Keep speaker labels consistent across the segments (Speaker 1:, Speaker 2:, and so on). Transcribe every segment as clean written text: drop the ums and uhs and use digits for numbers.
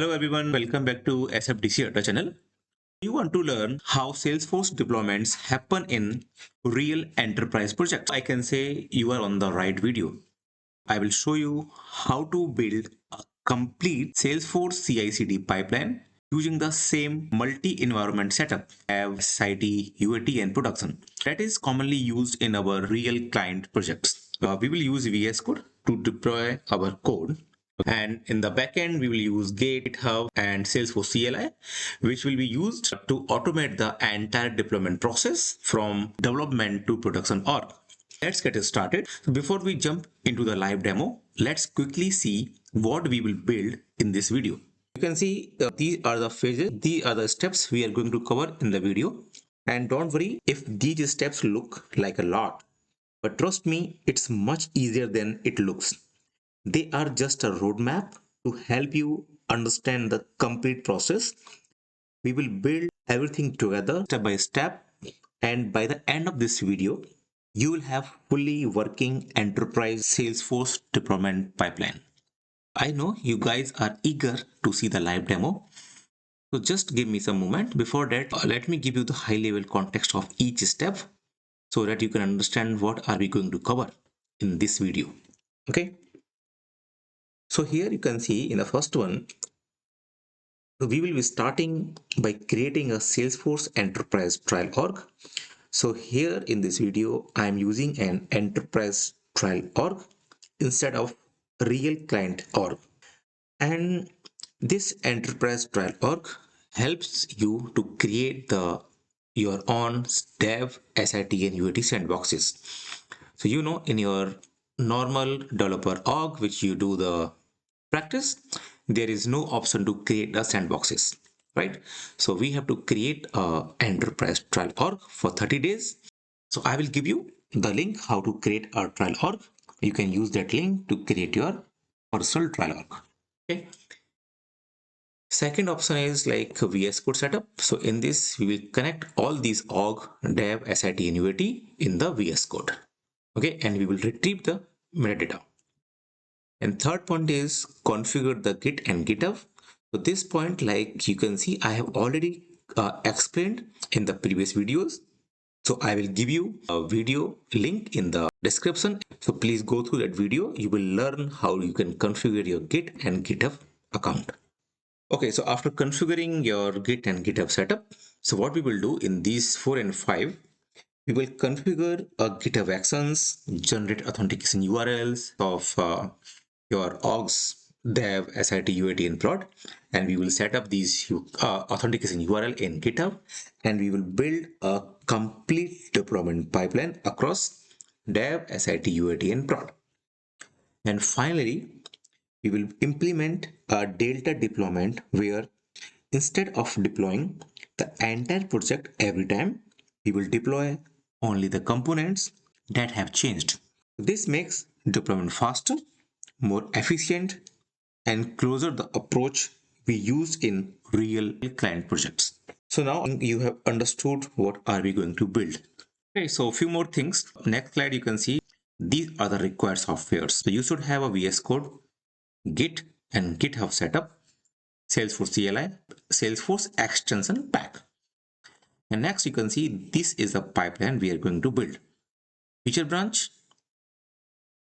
Speaker 1: Hello everyone, welcome back to SFDC Auto channel. You want to learn how Salesforce deployments happen in real enterprise projects. I can say you are on the right video. I will show you how to build a complete Salesforce CI/CD pipeline using the same multi-environment setup, have CICD, UAT and production that is commonly used in our real client projects. We will use VS Code to deploy our code, and in the backend we will use GitHub and Salesforce CLI, which will be used to automate the entire deployment process from development to production org. Let's get started. So before we jump into the live demo, let's quickly see what we will build in this video. You can see these are the phases, these are the steps we are going to cover in the video. And don't worry if these steps look like a lot, but trust me, it's much easier than it looks. They are just a roadmap to help you understand the complete process. We will build everything together step by step, and by the end of this video, you will have fully working enterprise Salesforce deployment pipeline. I know you guys are eager to see the live demo. So just give me some moment. Before that, let me give you the high level context of each step so that you can understand what are we going to cover in this video. Okay. So here you can see in the first one, we will be starting by creating a Salesforce enterprise trial org. So here in this video, I am using an enterprise trial org instead of real client org. And this enterprise trial org helps you to create your own dev, SIT and UAT sandboxes. So in your normal developer org, which you do the practice, there is no option to create the sandboxes, right? So we have to create a enterprise trial org for 30 days. So I will give you the link how to create a trial org. You can use that link to create your personal trial org. Okay. Second option is like VS Code setup. So in this, we will connect all these org, dev, SIT and UAT in the VS Code. Okay, and we will retrieve the metadata. And third point is configure the Git and GitHub. So this point, like you can see, I have already explained in the previous videos. So I will give you a video link in the description. So please go through that video. You will learn how you can configure your Git and GitHub account. Okay, so after configuring your Git and GitHub setup, so what we will do in these 4 and 5, we will configure a GitHub Actions, generate authentication URLs of your orgs, dev, SIT, UAT, and prod, and we will set up these authentication URL in GitHub, and we will build a complete deployment pipeline across dev, SIT, UAT, and prod. And finally, we will implement a delta deployment where instead of deploying the entire project every time, we will deploy only the components that have changed. This makes deployment faster, more efficient, and closer the approach we use in real client projects. So now you have understood what are we going to build. Okay, so a few more things. Next slide, you can see these are the required softwares. So you should have a VS Code, Git and GitHub setup, Salesforce CLI, Salesforce extension pack. And next you can see this is the pipeline we are going to build. Feature branch,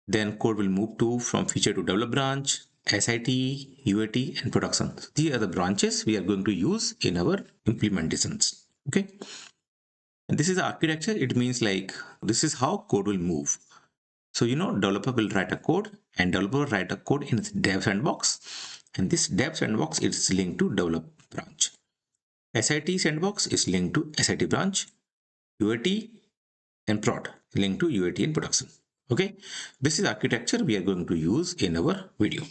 Speaker 1: then code will move to from feature to develop branch, SIT, UAT and production. So these are the branches we are going to use in our implementations. Okay. And this is the architecture. It means like this is how code will move. So developer will write a code and developer will write a code in its dev sandbox. And this dev sandbox is linked to develop branch. SIT sandbox is linked to SIT branch, UAT and prod linked to UAT and production. Okay, this is architecture we are going to use in our video.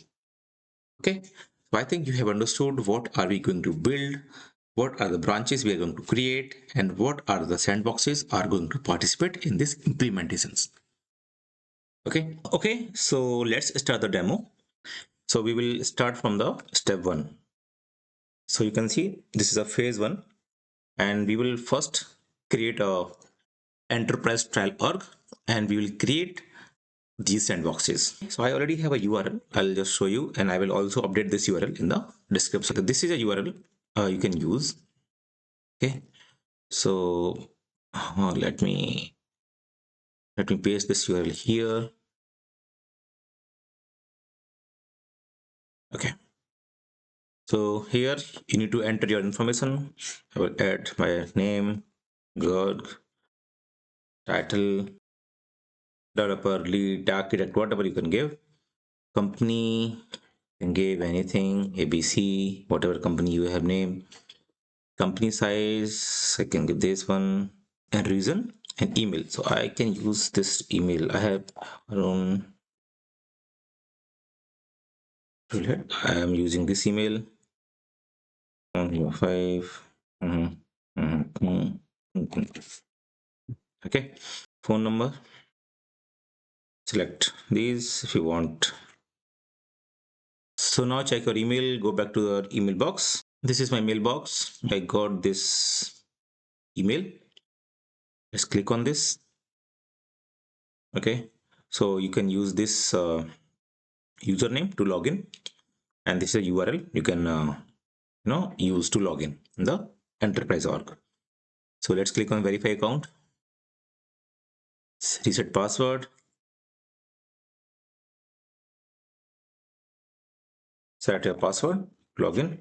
Speaker 1: Okay, so I think you have understood what are we going to build, what are the branches we are going to create, and what are the sandboxes are going to participate in these implementations. Okay, so let's start the demo. So we will start from the step 1. So you can see this is a phase 1, and we will first create a enterprise trial org, and we will create these sandboxes. So I already have a URL. I'll just show you, and I will also update this URL in the description. So this is a URL you can use. Okay, so let me paste this URL here. Okay, so here you need to enter your information. I will add my name, Gerg, title, developer, lead, architect, whatever you can give. Company, you can give anything, ABC, whatever company you have named. Company size, I can give this one, and reason, and email. So I can use this email. I have around, I am using this email. 5. Okay, phone number, select these if you want. So now check your email, go back to your email box. This is my mailbox. I got this email. Let's click on this. Okay, so you can use this username to log in, and this is a URL you can use to log in the enterprise org. So let's click on verify account, reset password, set your password, login.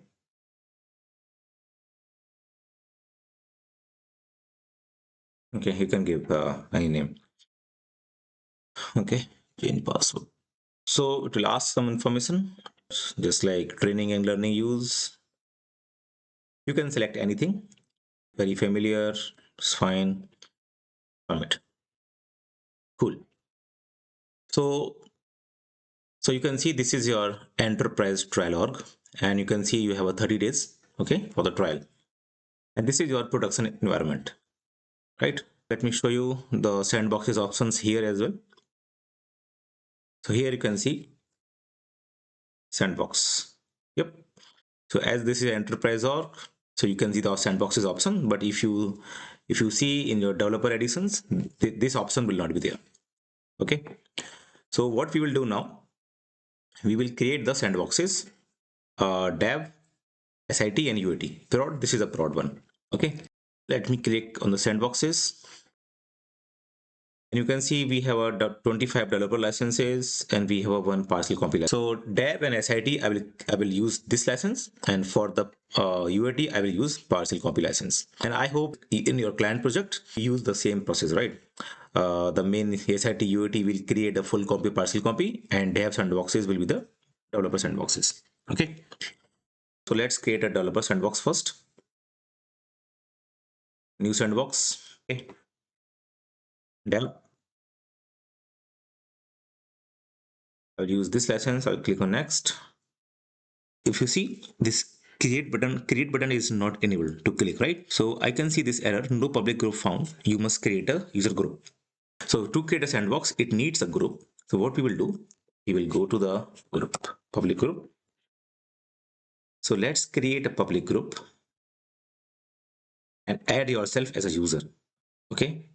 Speaker 1: Okay, you can give any name. Okay, change password. So it will ask some information, just like training and learning use. You can select anything, very familiar, it's fine. Permit. Cool. So you can see this is your enterprise trial org, and you can see you have a 30 days, okay, for the trial. And this is your production environment, right? Let me show you the sandboxes options here as well. So here you can see sandbox. Yep. So as this is enterprise org, so you can see the sandboxes option, but if you see in your developer editions, this option will not be there. Okay. So what we will do now, we will create the sandboxes, dev, SIT and UAT. Prod, this is a prod one. Okay. Let me click on the sandboxes. And you can see we have a 25 developer licenses, and we have a one partial copy license. So dev and SIT, I will use this license, and for the UAT, I will use partial copy license. And I hope in your client project, you use the same process, right? The main SIT UAT will create a full copy, partial copy, and dev sandboxes will be the developer sandboxes. Okay. So let's create a developer sandbox first. New sandbox. Okay. Dev. I'll use this license. I'll click on next. If you see this create button is not enabled to click, right? So I can see this error, no public group found. You must create a user group. So to create a sandbox, it needs a group. So what we will do, we will go to the group, public group. So let's create a public group and add yourself as a user. Okay.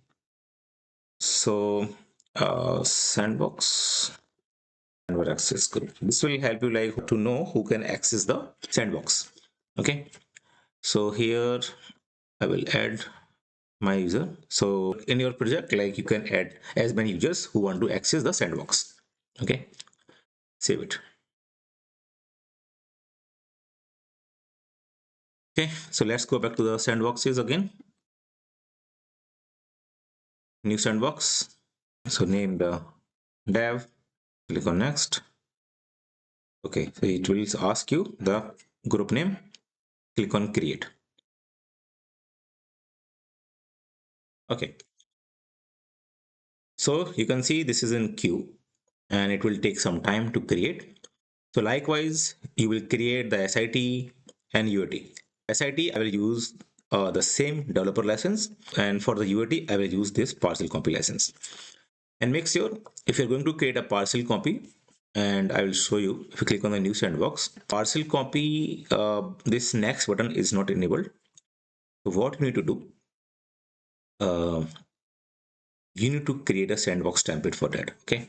Speaker 1: So sandbox access group. This will help you like to know who can access the sandbox. Okay. So here I will add my user. So in your project, like you can add as many users who want to access the sandbox. Okay. Save it. Okay. So let's go back to the sandboxes again. New sandbox. So name the dev. Click on next. Okay. So it will ask you the group name. Click on create. Okay. So you can see this is in queue, and it will take some time to create. So likewise, you will create the SIT and UAT. SIT, I will use the same developer license, and for the UAT, I will use this partial copy license. And make sure if you're going to create a partial copy, and I will show you if you click on the new sandbox, partial copy, this next button is not enabled. So what you need to do, you need to create a sandbox template for that. Okay.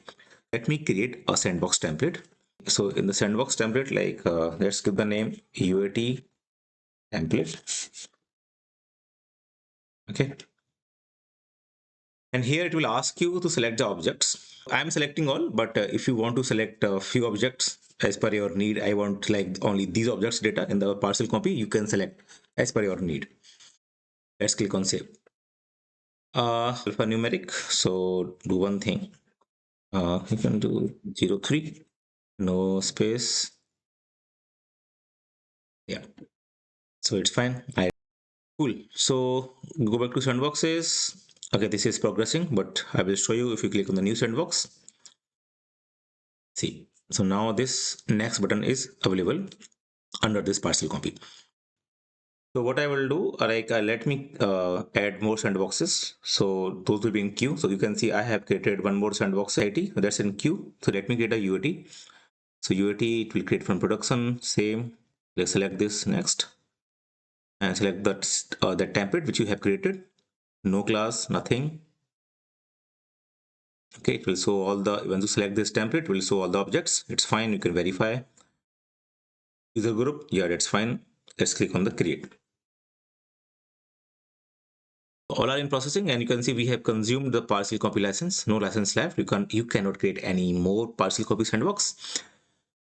Speaker 1: Let me create a sandbox template. So in the sandbox template, like let's give the name UAT template. Okay. And here it will ask you to select the objects. I'm selecting all, but if you want to select a few objects as per your need, I want like only these objects data in the parcel copy, you can select as per your need. Let's click on save. Alphanumeric. So do one thing. You can do 03, no space. Yeah. So it's fine. Cool. So go back to sandboxes. Okay, this is progressing, but I will show you if you click on the new sandbox. See, so now this next button is available under this parcel copy. So what I will do, let me add more sandboxes. So those will be in queue. So you can see I have created one more sandbox IT that's in queue. So let me create a UAT. So UAT, it will create from production, same. Let's select this next and select that template which you have created. No class, nothing. Okay, it will show all the, when you select this template, it will show all the objects. It's fine, you can verify. User group, yeah, that's fine. Let's click on the create. All are in processing, and you can see we have consumed the parcel copy license. No license left. You cannot create any more parcel copy sandbox.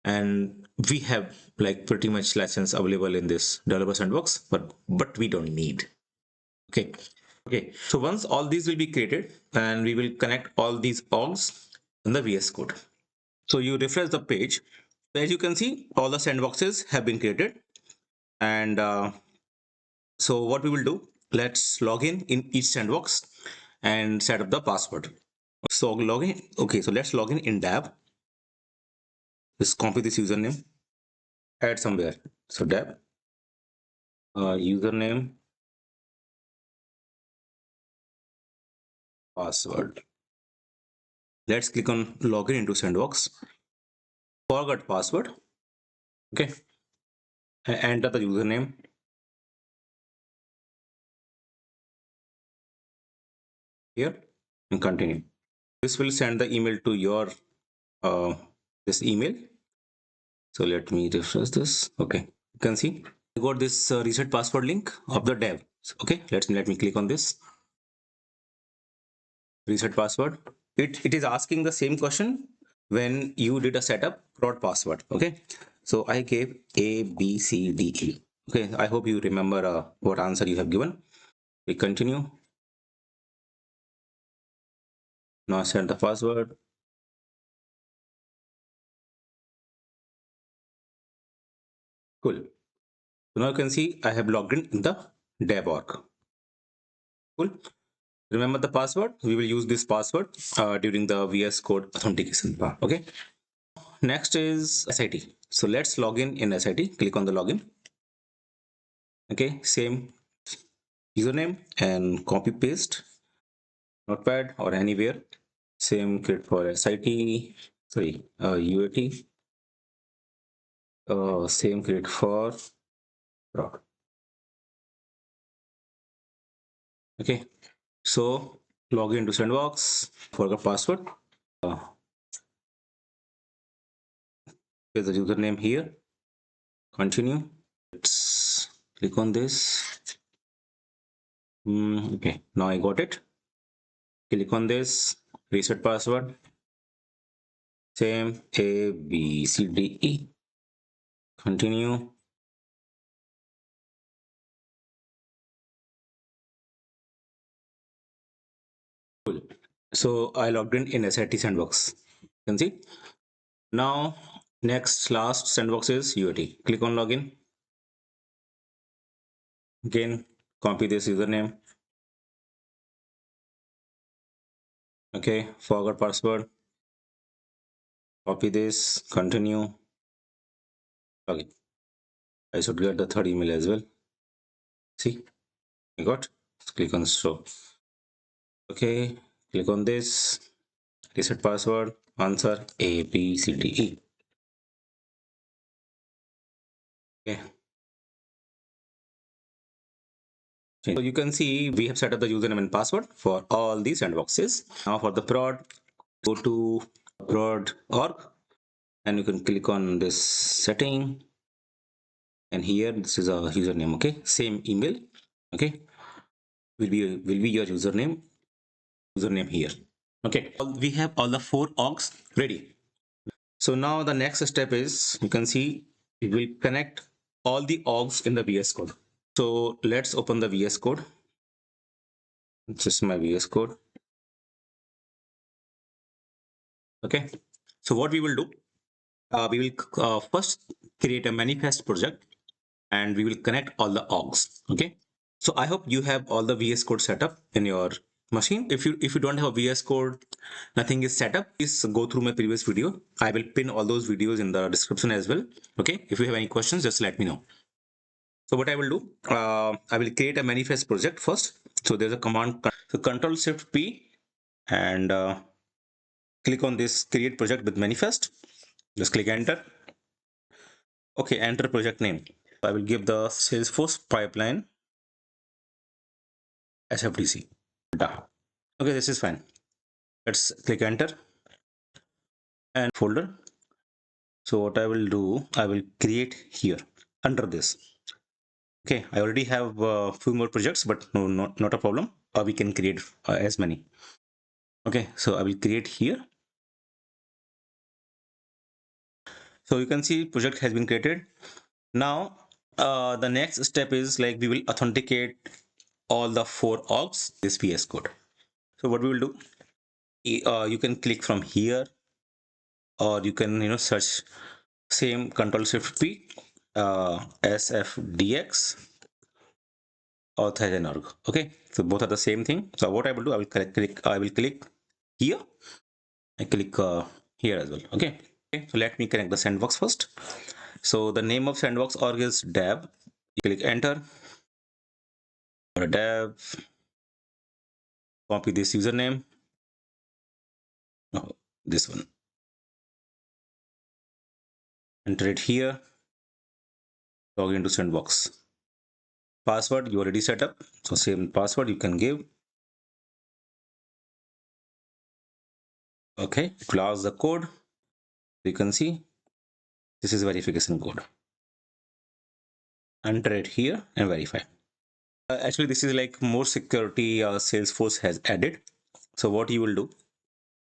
Speaker 1: And we have like pretty much license available in this developer sandbox, but we don't need. Okay, so once all these will be created, and we will connect all these orgs in the VS Code. So you refresh the page. As you can see, all the sandboxes have been created. And so what we will do, let's log in each sandbox and set up the password. So login. Okay, so let's log in dev. Just copy this username, add somewhere. So dev username, password. Let's click on login into sandbox. Forgot password. Okay, enter the username. Here and continue. This will send the email to your this email. So let me refresh this. Okay, you can see I got this reset password link of the dev. Okay, let me click on this reset password. It is asking the same question when you did a setup prod password. Okay, so I gave ABCDE. Okay, I hope you remember what answer you have given. We continue. Now set the password. Cool. So now you can see I have logged in the dev org. Cool. Remember the password. We will use this password during the VS Code authentication part. Okay. Next is SIT. So let's log in SIT. Click on the login. Okay. Same username and copy paste. Notepad or anywhere. Same create for SIT. Sorry, UAT. Same create for prod. Okay. So log into sandbox. Forgot password. Here's the username here. Continue. Let's click on this. Okay, now I got it. Click on this, reset password. Same A, B, C, D, E. Continue. Cool. So I logged in SIT sandbox. You can see. Now, last sandbox is UAT. Click on login. Again, copy this username. Okay, forgot password. Copy this, continue. Okay, I should get the third email as well. See, I got. Let's click on show. Okay, click on this. Reset password. Answer A, B, C, D, E. Okay. So you can see we have set up the username and password for all these sandboxes. Now for the prod, go to prod org, and you can click on this setting, and here this is a username. Okay, same email. Okay, will be your username here. Okay, we have all the 4 orgs ready. So now the next step is, you can see, we will connect all the orgs in the VS Code. So let's open the VS Code. This is my VS Code. Okay, so what we will do, we will first create a manifest project, and we will connect all the orgs. Okay, so I hope you have all the VS Code set up in your machine. If you don't have a VS Code, nothing is set up, please go through my previous video. I will pin all those videos in the description as well. Okay, if you have any questions, just let me know. So what I will do, I will create a manifest project first. So there's a command, so Control Shift P, and click on this create project with manifest. Just click enter. Okay, enter project name. I will give the Salesforce pipeline SFDC. Done. Okay, this is fine. Let's click enter and folder. So what I will do, I will create here under this. Okay, I already have a few more projects, but no, not a problem. We can create as many. Okay, so I will create here. So you can see project has been created. Now the next step is, like, we will authenticate all the 4 orgs this VS Code. So what we will do, you can click from here, or you can search same Control Shift P, SFDX auth.org. Okay, so both are the same thing. So what I will do, I will click here. I click here as well. Okay, so let me connect the sandbox first. So the name of sandbox org is dev. You click enter. Or dev. Copy this username. No, this one. Enter it here. Log into sandbox. Password you already set up, so same password you can give. Okay, it will ask the code. You can see this is verification code. Enter it here and verify. Actually, this is like more security Salesforce has added. So what you will do,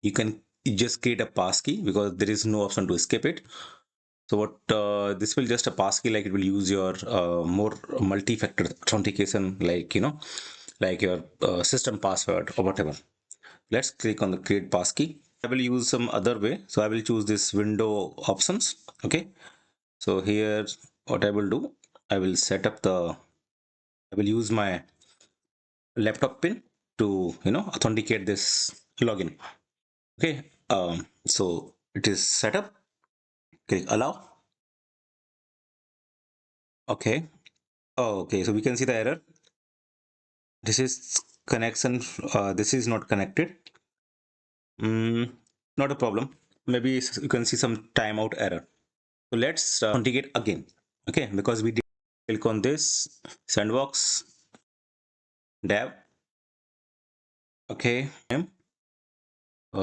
Speaker 1: you can just create a passkey, because there is no option to escape it. So what this will just a passkey, like it will use your more multi-factor authentication, like like your system password or whatever. Let's click on the create passkey. I will use some other way, so I will choose this window options. Okay, so here what I will do, I will set up I will use my laptop pin to authenticate this login. Okay, so it is set up. Click allow. Okay. Oh, okay, so we can see the error. This is connection. This is not connected. Not a problem. Maybe you can see some timeout error. So let's authenticate again. Okay, because we did. Click on this sandbox dev. Okay,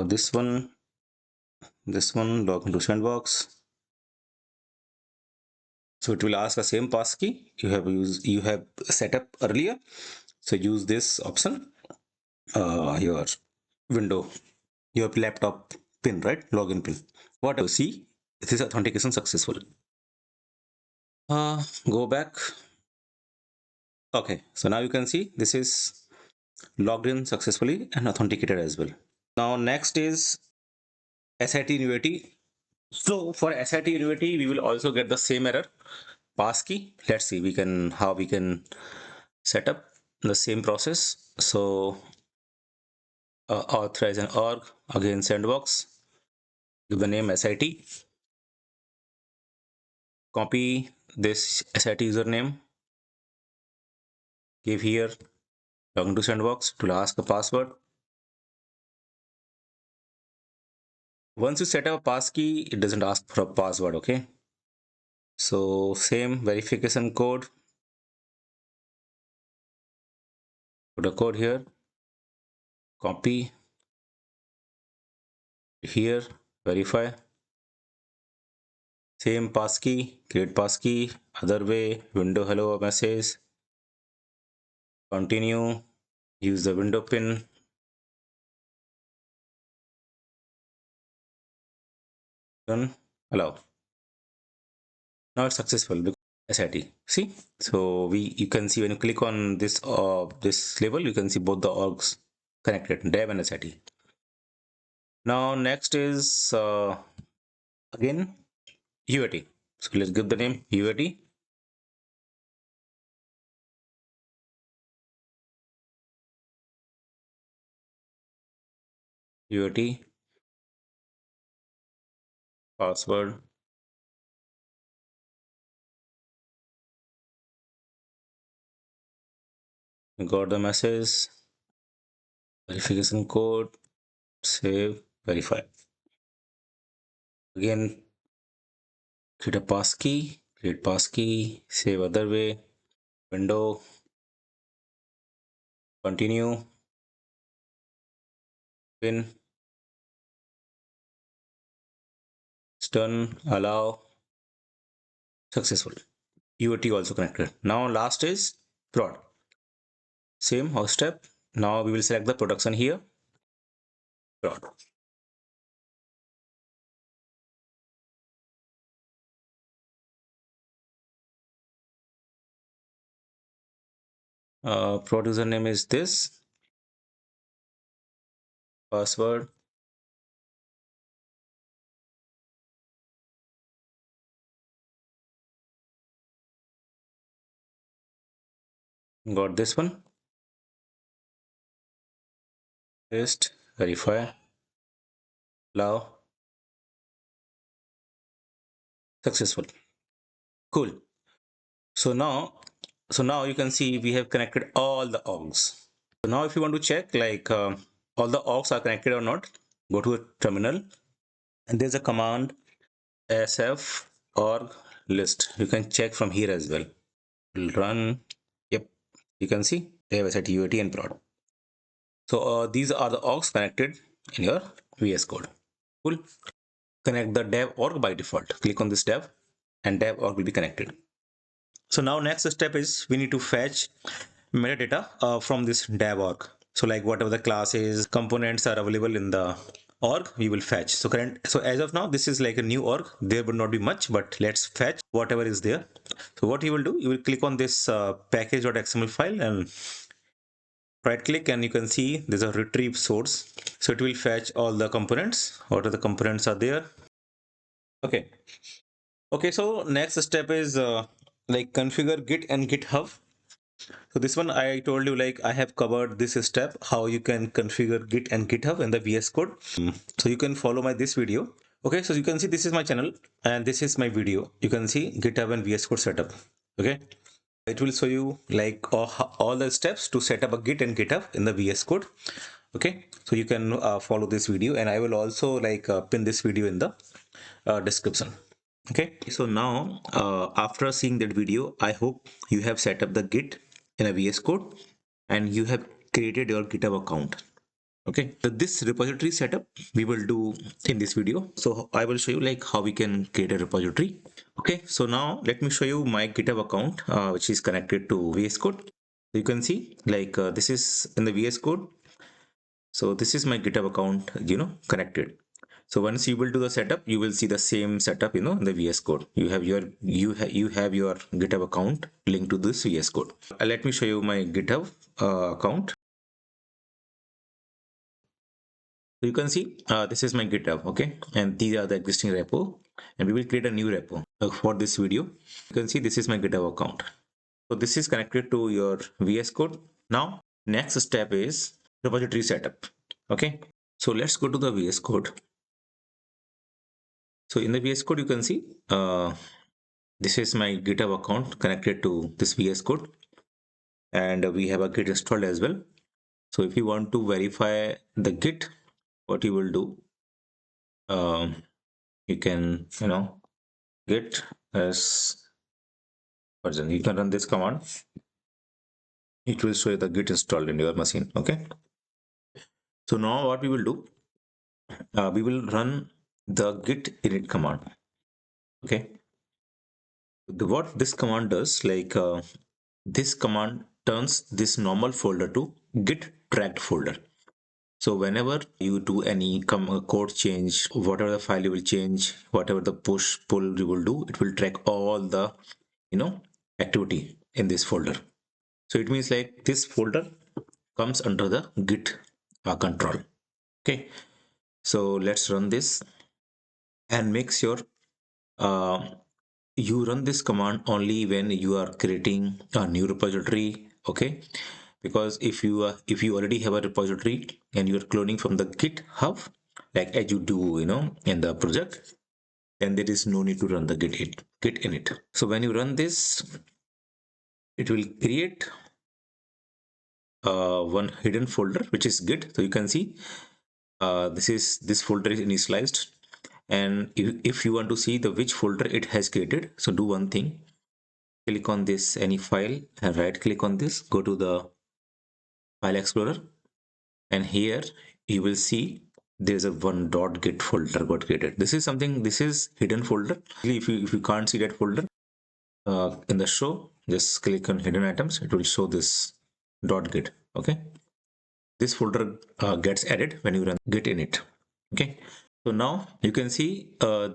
Speaker 1: this one log into sandbox. So it will ask the same passkey you have set up earlier. So use this option, your window, your laptop pin, right? Login pin. What you see, this is authentication successful. Go back. Okay, so now you can see this is logged in successfully and authenticated as well. Now next is SIT and UAT. So for SIT and UAT, we will also get the same error, passkey. Let's see how we can set up the same process. So authorize an org, again sandbox, give the name SIT, copy this SIT username, give here, log into sandbox to ask a password. Once you set up a passkey, it doesn't ask for a password. Okay, so same verification code, put a code here, copy here, verify, same passkey, create passkey, other way, window hello message, continue, use the window pin, done, allow. Now it's successful because SIT. See, so you can see when you click on this label, you can see both the orgs connected, dev and SIT. Now next is again UAT. So let's give the name UAT. UAT password. You got the message. Verification code. Save. Verify. Again, create a passkey. Create passkey. Save other way. Window. Continue. Pin. It's done. Allow. Successful. UAT also connected. Now last is prod. Same house step. Now we will select the production here. Prod. Prod username is this. Password. Got this one. Paste. Verify. Allow. Successful. Cool. So now you can see we have connected all the orgs. So now if you want to check like all the orgs are connected or not, go to a terminal and there's a command sf org list. You can check from here as well. We'll run. Yep, you can see they have set UAT and prod. So these are the orgs connected in your VS Code. Cool. Connect the dev org by default. Click on this dev and dev org will be connected. So now next step is we need to fetch metadata from this dev org. So like whatever the classes, components are available in the org, we will fetch. So as of now, this is like a new org. There would not be much, but let's fetch whatever is there. So what you will do, you will click on this package.xml file and right click and you can see there's a retrieve source. So it will fetch all the components. What are the components are there? Okay. Okay, so next step is like configure Git and GitHub. So this one I told you like I have covered this step how you can configure Git and GitHub in the VS Code. So you can follow my this video. Okay, so you can see this is my channel and this is my video. You can see GitHub and VS Code setup. Okay, it will show you like all the steps to set up a Git and GitHub in the VS Code. Okay, so you can follow this video and I will also like pin this video in the description. Okay, so now after seeing that video, I hope you have set up the Git in a VS Code and you have created your GitHub account. Okay, so this repository setup we will do in this video. So I will show you like how we can create a repository. Okay, so now let me show you my GitHub account which is connected to VS Code. You can see like this is in the VS Code. So this is my GitHub account, connected. So once you will do the setup, you will see the same setup, in the VS Code. You have your GitHub account linked to this VS Code. Let me show you my GitHub account. So you can see this is my GitHub, okay, and these are the existing repo, and we will create a new repo for this video. You can see this is my GitHub account. So this is connected to your VS Code. Now next step is repository setup. Okay, so let's go to the VS Code. So in the VS Code, you can see this is my GitHub account connected to this VS Code, and we have a Git installed as well. So if you want to verify the Git, what you will do, you can Git as version. You can run this command. It will show you the Git installed in your machine. Okay. So now what we will do, we will run the git init command. Okay, what this command does, like this command turns this normal folder to git tracked folder. So whenever you do any code change, whatever the file you will change, whatever the push pull you will do, it will track all the activity in this folder. So it means like this folder comes under the git control. Okay, so let's run this and make sure uh, you run this command only when you are creating a new repository. Okay, because if you already have a repository and you are cloning from the GitHub, like as you do in the project, then there is no need to run the git init. So when you run this, it will create one hidden folder which is git. So you can see this folder is initialized, and if you want to see the which folder it has created, so do one thing: click on this any file and right click on this, go to the file explorer, and here you will see there's a one .git folder got created. This is something, this is hidden folder. If you can't see that folder in the show, just click on hidden items, it will show this .git. Okay, this folder gets added when you run git init. Okay, so now you can see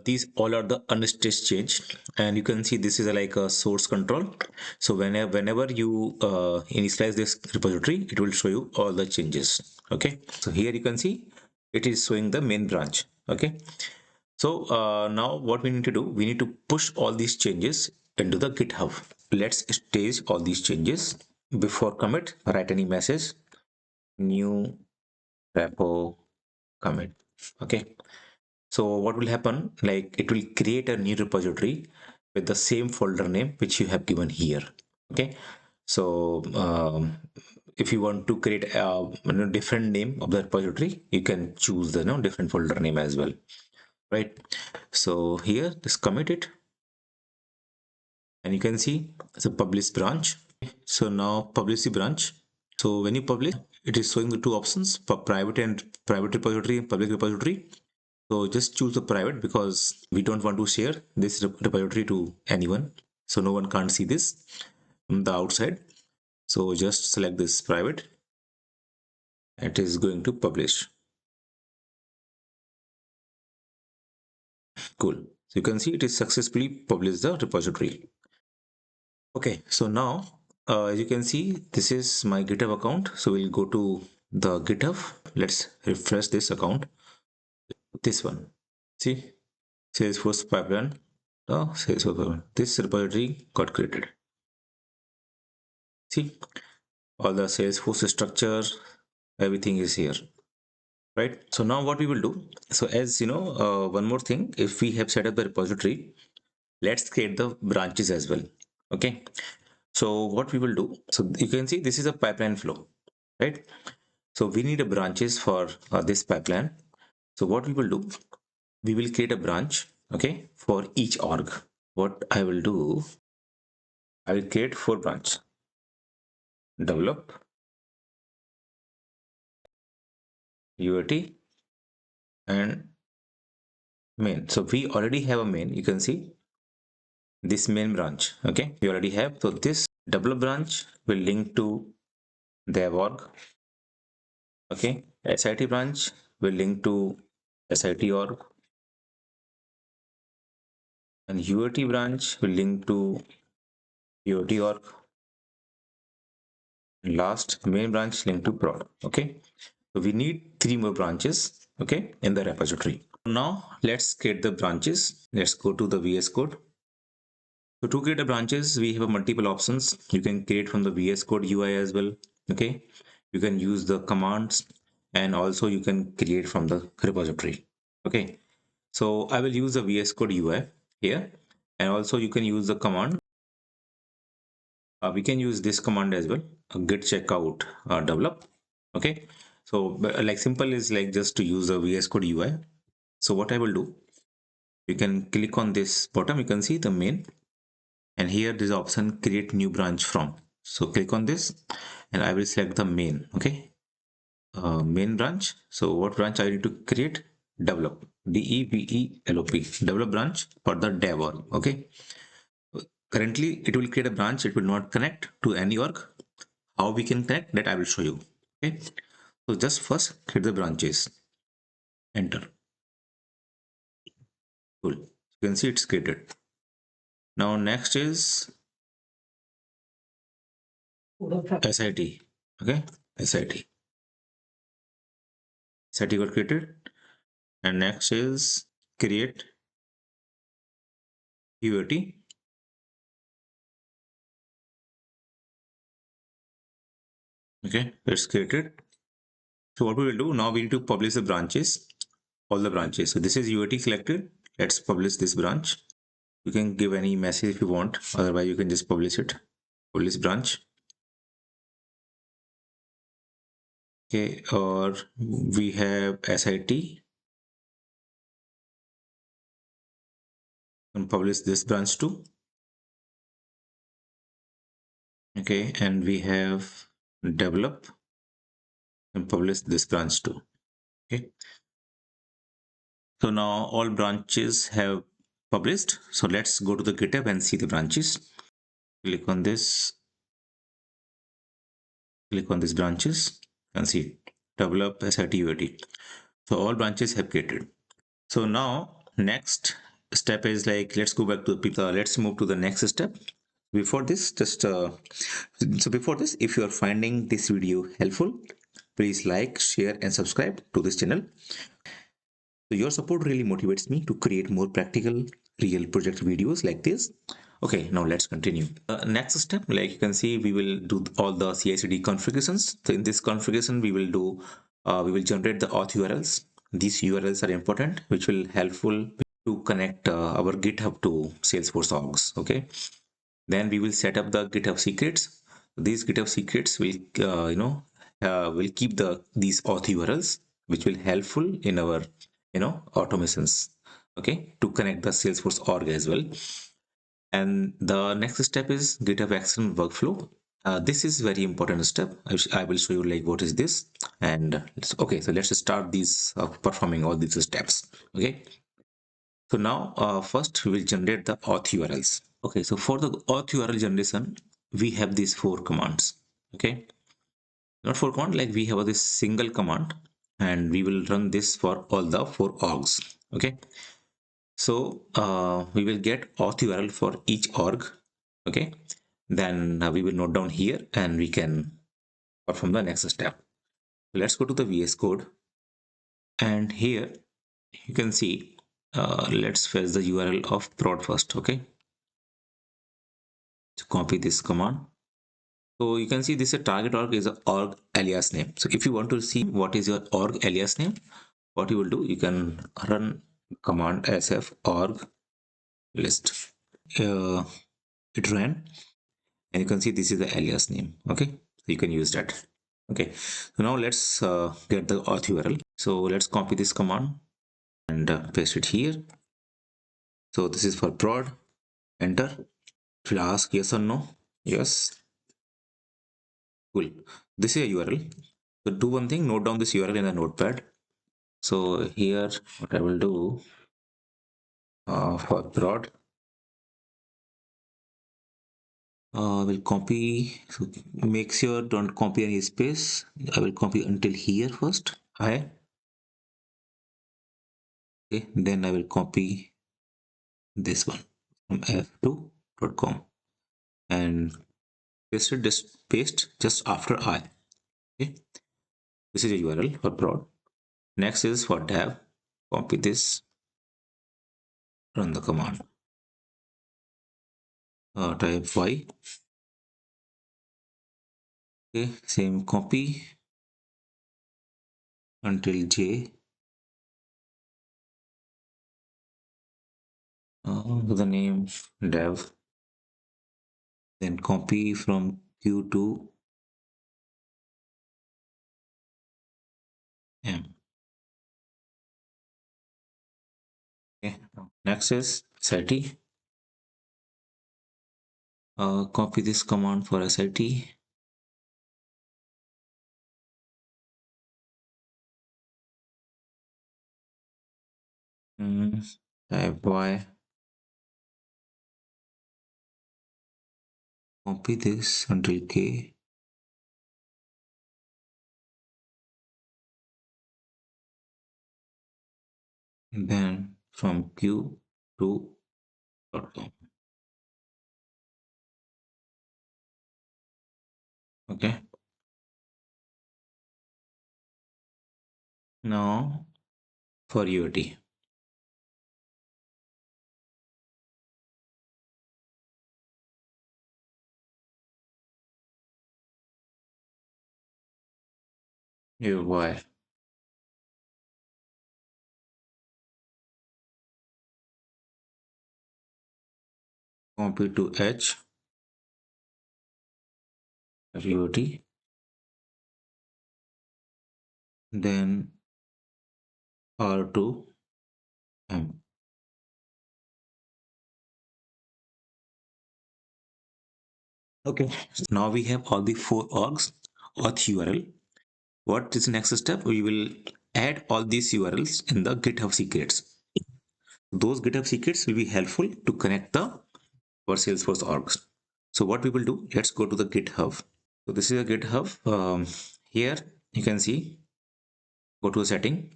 Speaker 1: these all are the unstaged change, and you can see this is like a source control. So whenever you initialize this repository, it will show you all the changes. Okay, so here you can see it is showing the main branch. Okay, so now what we need to do, we need to push all these changes into the GitHub. Let's stage all these changes. Before commit, write any message, new repo commit. Okay, so what will happen, like it will create a new repository with the same folder name which you have given here. Okay, so if you want to create a different name of the repository, you can choose the different folder name as well, right? So here just commit it, and you can see it's a publish branch. So now publish the branch. So when you publish, it is showing the two options for private repository and public repository. So just choose the private because we don't want to share this repository to anyone. So no one can't see this from the outside. So just select this private. It is going to publish. Cool. So you can see it is successfully published the repository. Okay, so now as you can see, this is my GitHub account. So we'll go to the GitHub. Let's refresh this account. This one. See, Salesforce pipeline. Salesforce pipeline. This repository got created. See, all the Salesforce structure, everything is here, right? So now what we will do, so as you know, one more thing, if we have set up the repository, let's create the branches as well. Okay, so what we will do, so you can see this is a pipeline flow, right? So we need a branches for this pipeline. So what we will do, we will create a branch, okay, for each org. What I will do, I will create 4 branches: develop, UAT, and main. So we already have a main, you can see this main branch. Okay, we already have. So this develop branch will link to dev org. Okay, SIT branch will link to SIT org, and UAT branch will link to UAT org. Last main branch link to prod. Okay, so we need 3 more branches, okay, in the repository. Now let's create the branches. Let's go to the VS Code. So to create the branches, we have multiple options. You can create from the VS Code UI as well. Okay, you can use the commands, and also you can create from the repository. Okay, so I will use the VS Code UI here, and also you can use the command. We can use this command as well, git checkout develop. Okay, so like simple is like just to use the VS Code UI. So what I will do, you can click on this bottom, you can see the main, and here this option create new branch from. So click on this and I will select the main. Okay, main branch. So what branch I need to create? Develop. DEVELOP, develop branch for the dev org. Okay. Currently, it will create a branch. It will not connect to any org. How we can connect that I will show you. Okay. So just first create the branches. Enter. Cool. You can see it's created. Now next is SIT. Okay. SIT. SIT got created. And next is create UAT. Okay, it's created. So what we will do now, we need to publish the branches, all the branches. So this is UAT selected. Let's publish this branch. You can give any message if you want, otherwise you can just publish it. Publish branch. Okay, or we have SIT and publish this branch too. Okay, and we have develop and publish this branch too. Okay, so now all branches have published. So let's go to the GitHub and see the branches. Click on this. Click on these branches and see develop SIT UAT. So all branches have created. So now next step is like, let's go back to the let's move to the next step. Before this, if you are finding this video helpful, please like, share and subscribe to this channel. So your support really motivates me to create more practical real project videos like this. Okay, now let's continue. Next step, like you can see, we will do all the CICD configurations. So in this configuration, we will generate the auth URLs. These URLs are important, which will helpful to connect our GitHub to Salesforce orgs. Okay, then we will set up the GitHub secrets. These GitHub secrets will will keep these auth URLs, which will helpful in our automations. Okay, to connect the Salesforce org as well. And the next step is GitHub Action workflow. This is very important step. I will show you like what is this. And okay, so let's start these performing all these steps. Okay, so now first we will generate the auth URLs. Okay, so for the auth URL generation, we have these 4 commands. Okay, not 4 command, like we have this single command, and we will run this for all the 4 orgs. Okay, so we will get auth URL for each org. Okay, then we will note down here and we can perform the next step. Let's go to the VS Code, and here you can see let's fetch the URL of prod first. Okay, so copy this command. So you can see this a target org is a org alias name. So if you want to see what is your org alias name, what you will do, you can run command sf org list. It ran, and you can see this is the alias name. Okay, so you can use that. Okay, so now let's get the auth URL. So let's copy this command and paste it here. So this is for prod. Enter. It will ask yes or no. Yes. Cool. This is a URL. So do one thing, note down this URL in the notepad. So here what I will do for prod, will copy. So make sure don't copy any space. I will copy until here first. Okay, then I will copy this one from f2.com and paste just after I. Okay, this is a URL for prod. Next is for dev. Copy this, run the command. Type y. Okay, same copy until j. The name dev. Then copy from q to m. Okay, next is SIT. Copy this command for SIT. Type Y, copy this until K, and then from Q to .com. Okay. Now for UAT. Y, copy to H, UAT, then R to M. Okay. Now we have all the four orgs, auth URL. What is the next step? We will add all these URLs in the GitHub Secrets. Those GitHub Secrets will be helpful to connect the our Salesforce orgs. So what we will do, let's go to the GitHub. So this is a GitHub. Here you can see, go to a setting.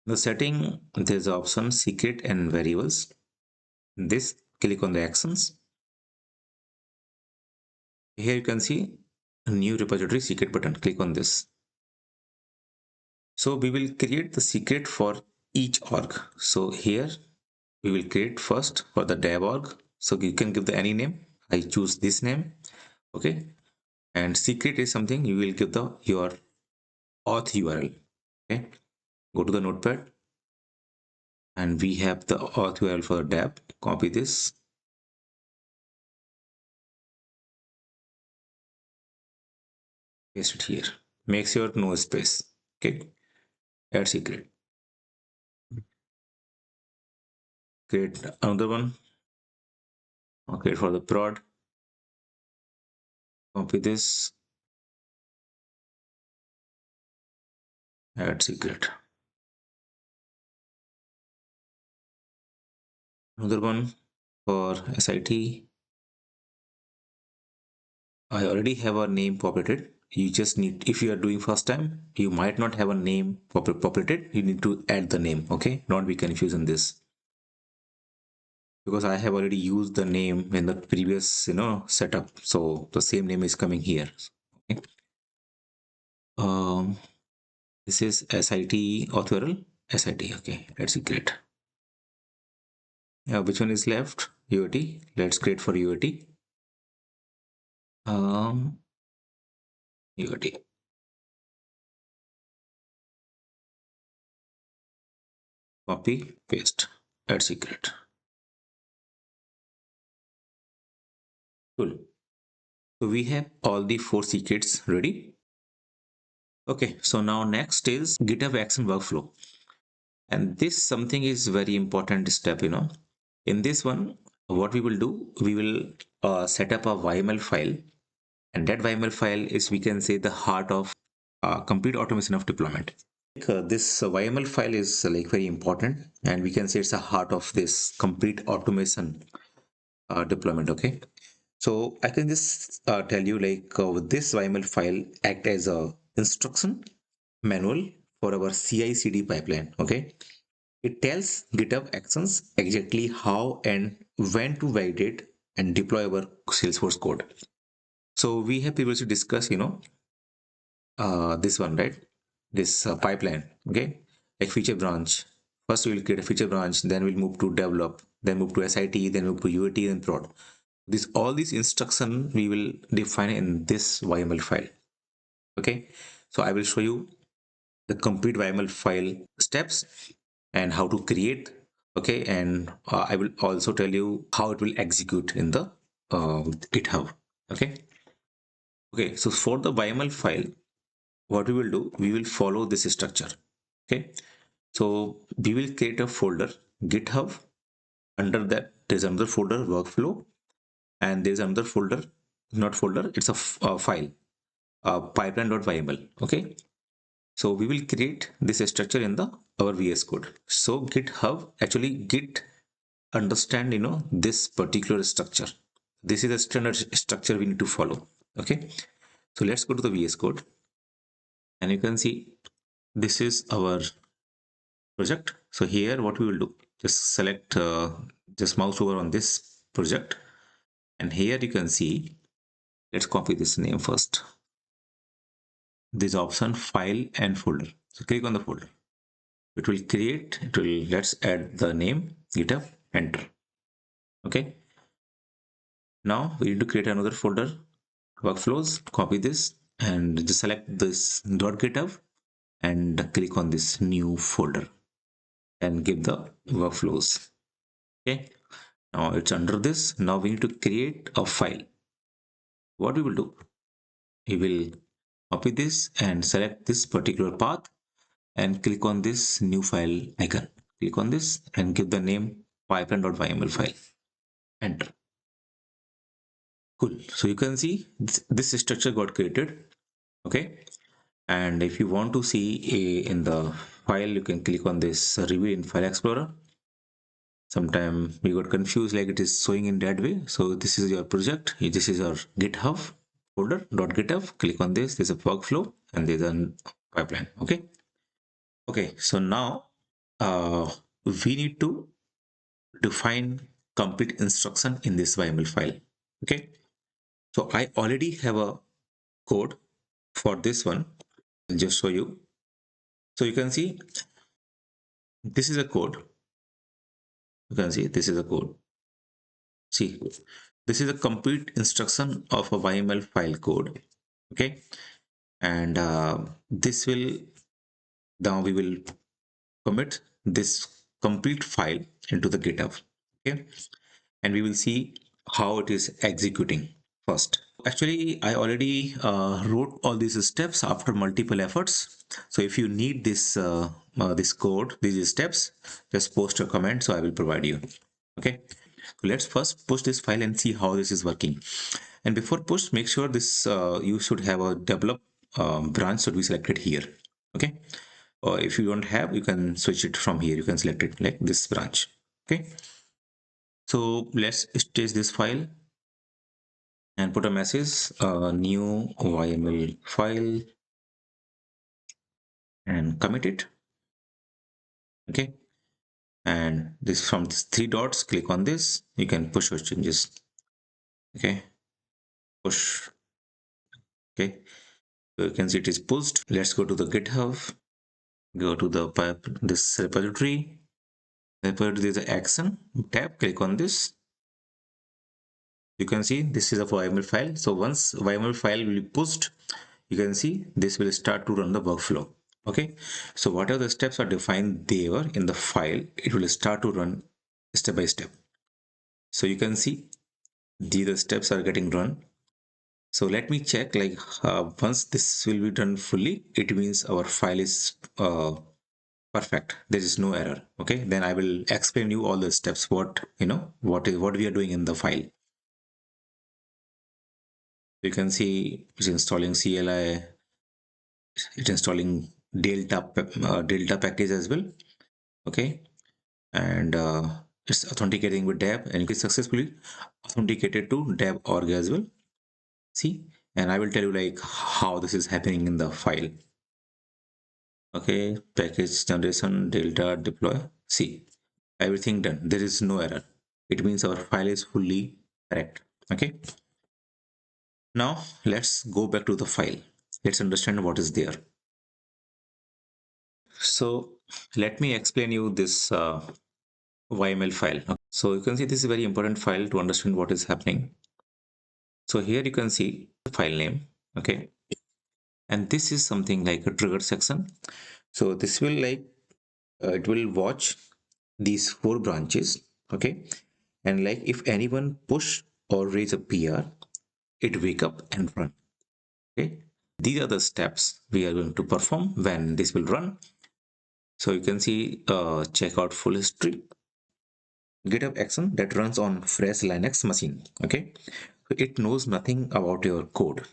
Speaker 1: The setting, there's the option secret and variables. This, click on the actions. Here you can see a new repository secret button. Click on this. So we will create the secret for each org. So here we will create first for the dev org. So you can give the any name. I choose this name. Okay. And secret is something you will give the your auth URL. Okay. Go to the notepad and we have the auth URL for the dev. Copy this. Paste it here. Make sure no space. Okay. Add secret. Create another one. Okay, for the prod. Copy this. Add secret. Another one for SIT. I already have a name populated. You just need, if you are doing first time, you might not have a name populated. You need to add the name. Okay, not be confused in this, because I have already used the name in the previous setup, so the same name is coming here. Okay. This is SIT author SIT. Okay, let's see, great. Which one is left? UAT. Let's create for UAT. UAT. Copy, paste, add secret. Cool. So we have all the four secrets ready. Okay, so now next is GitHub Action workflow. And this something is very important step, In this one, what we will do, we will set up a YAML file. And that YAML file is, we can say, the heart of complete automation of deployment. This YAML file is like very important, and we can say it's the heart of this complete automation deployment. Okay, so I can just tell you, like, this YAML file act as a instruction manual for our CI/CD pipeline. Okay, it tells GitHub Actions exactly how and when to validate and deploy our Salesforce code. So we have previously discussed, this one, right? This pipeline. Okay, like feature branch. First we will create a feature branch, then we'll move to develop, then move to SIT, then move to UAT and prod. This, all these instruction we will define in this YAML file. Okay, so I will show you the complete YAML file steps and how to create. Okay, and I will also tell you how it will execute in the GitHub. Okay. Okay, so for the YAML file, what we will do, we will follow this structure. Okay, so we will create a folder GitHub. Under that there's another folder workflow, and there's another folder, not folder, it's a file, pipeline.yml. Okay, So we will create this structure in the our VS Code. So GitHub, actually Git understand, this particular structure. This is a standard structure we need to follow. Okay. So let's go to the VS Code, and you can see this is our project. So here what we will do, just select, just mouse over on this project, and here you can see, let's copy this name first, this option file and folder. So click on the folder, it will create, let's add the name GitHub, enter. Okay, now we need to create another folder, workflows, copy this and just select this .github and click on this new folder and give the workflows. Okay, now it's under this. Now we need to create a file. What we will do, we will copy this and select this particular path and click on this new file icon. Click on this and give the name pipeline.yml file. Enter. Cool. So you can see this structure got created. Okay. And if you want to see in the file, you can click on this reveal in file explorer. Sometime we got confused, like it is showing in that way. So this is your project. This is your GitHub folder .github. Click on this. There's a workflow and there's a pipeline. Okay. Okay. So now we need to define complete instruction in this YAML file. Okay. So I already have a code for this one. I'll just show you. So you can see this is a code. You can see this is a code. See, this is a complete instruction of a YAML file code. Okay, and this will, now we will commit this complete file into the GitHub. Okay, and we will see how it is executing first. Actually, I already wrote all these steps after multiple efforts. So if you need this this code, these steps, just post a comment, so I will provide you. Okay, so let's first push this file and see how this is working. And before push, make sure this you should have a develop branch should be selected here. Okay, or if you don't have, you can switch it from here. You can select it like this branch. Okay, so let's stage this file and put a message, new YAML file, and commit it. Okay, and this from these three dots, click on this. You can push your changes. Okay, push. Okay, so you can see it is pushed. Let's go to the GitHub. Go to the this repository. There's an action tab. Click on this. You can see this is a YAML file. So once YAML file will be pushed, you can see this will start to run the workflow. Okay, so whatever the steps are defined there in the file, it will start to run step by step. So you can see these steps are getting run. So let me check, like once this will be done fully, it means our file is perfect. There is no error. Okay, then I will explain you all the steps, what what we are doing in the file. You can see it's installing CLI, it's installing Delta package as well. Okay, and it's authenticating with dev, and it's successfully authenticated to dev org as well. See, and I will tell you like how this is happening in the file. Okay, package generation, Delta deploy. See, everything done. There is no error. It means our file is fully correct. Okay, now let's go back to the file. Let's understand what is there. So let me explain you this YAML file. So you can see this is a very important file to understand what is happening. So here you can see the file name. Okay, and this is something like a trigger section. So this will like it will watch these 4 branches. Okay, and like if anyone push or raise a PR, it wake up and run. Okay, these are the steps we are going to perform when this will run. So you can see check out full history, GitHub action that runs on fresh Linux machine. Okay, so it knows nothing about your code.